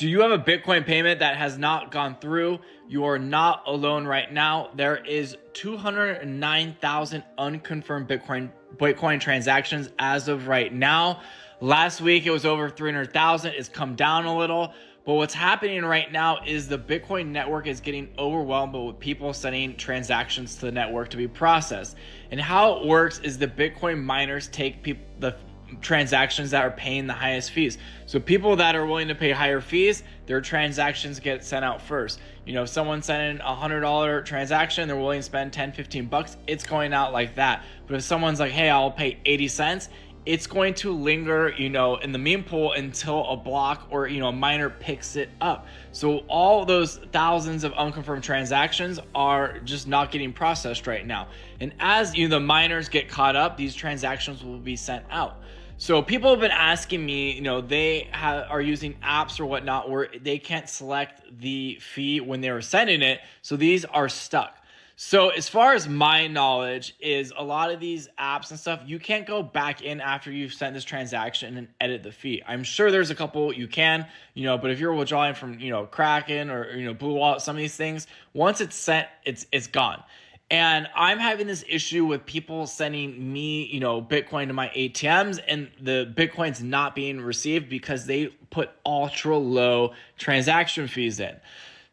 Do you have a Bitcoin payment that has not gone through? You are not alone right now. There is 209,000 unconfirmed Bitcoin transactions as of right now. Last week it was over 300,000. It's come down a little. But what's happening right now is the Bitcoin network is getting overwhelmed with people sending transactions to the network to be processed. And how it works is the Bitcoin miners take the transactions that are paying the highest fees. So people that are willing to pay higher fees, their transactions get sent out first. You know, if someone's sending $100 transaction, they're willing to spend 10, 15 bucks, it's going out like that. But if someone's like, hey, I'll pay 80 cents, it's going to linger, in the meme pool until a block or, a miner picks it up. So all those thousands of unconfirmed transactions are just not getting processed right now. And as the miners get caught up, these transactions will be sent out. So people have been asking me, they are using apps or whatnot where they can't select the fee when they were sending it. So these are stuck. So as far as my knowledge is a lot of these apps and stuff, you can't go back in after you've sent this transaction and edit the fee. I'm sure there's a couple you can, but if you're withdrawing from, Kraken or, Blue Wallet, some of these things, once it's sent, it's gone. And I'm having this issue with people sending me, Bitcoin to my ATMs and the Bitcoin's not being received because they put ultra low transaction fees in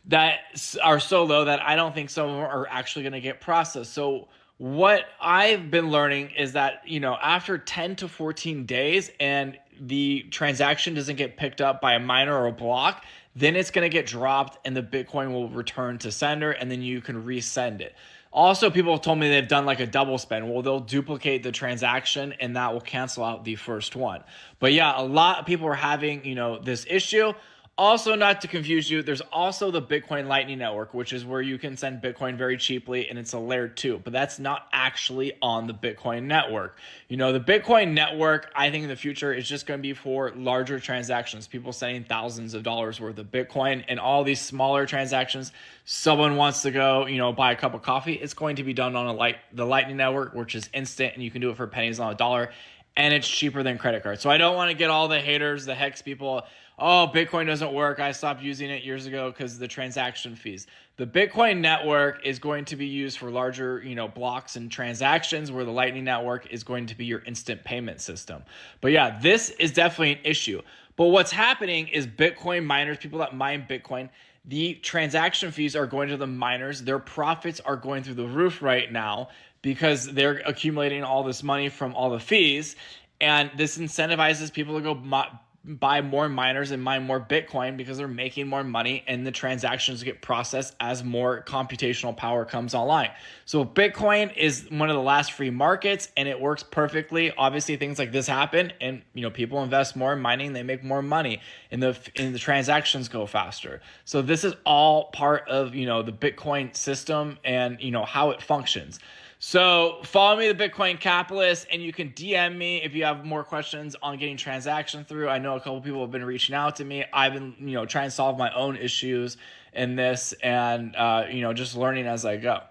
that are so low that I don't think some of them are actually going to get processed. So what I've been learning is that, after 10 to 14 days and the transaction doesn't get picked up by a miner or a block, then it's going to get dropped and the Bitcoin will return to sender and then you can resend it. Also, people have told me they've done like a double spend. Well, they'll duplicate the transaction and that will cancel out the first one. But yeah, a lot of people are having, this issue. Also, not to confuse you, there's also the Bitcoin Lightning Network, which is where you can send Bitcoin very cheaply, and it's a layer 2, but that's not actually on the Bitcoin network. The Bitcoin network, I think in the future, is just going to be for larger transactions, people sending thousands of dollars worth of Bitcoin, and all these smaller transactions, someone wants to go, buy a cup of coffee, it's going to be done on the Lightning Network, which is instant, and you can do it for pennies on a dollar, and it's cheaper than credit cards. So I don't want to get all the haters, the hex people, oh, Bitcoin doesn't work. I stopped using it years ago because of the transaction fees. The Bitcoin network is going to be used for larger, blocks and transactions where the Lightning Network is going to be your instant payment system. But yeah, this is definitely an issue. But what's happening is Bitcoin miners, people that mine Bitcoin, the transaction fees are going to the miners. Their profits are going through the roof right now because they're accumulating all this money from all the fees. And this incentivizes people to go buy more miners and mine more Bitcoin because they're making more money and the transactions get processed as more computational power comes online. So Bitcoin is one of the last free markets and it works perfectly. Obviously things like this happen and people invest more in mining, they make more money and the transactions go faster. So this is all part of the Bitcoin system and how it functions. So follow me, the Bitcoin Capitalist, and you can DM me if you have more questions on getting transactions through. I know a couple people have been reaching out to me. I've been, trying to solve my own issues in this and, just learning as I go.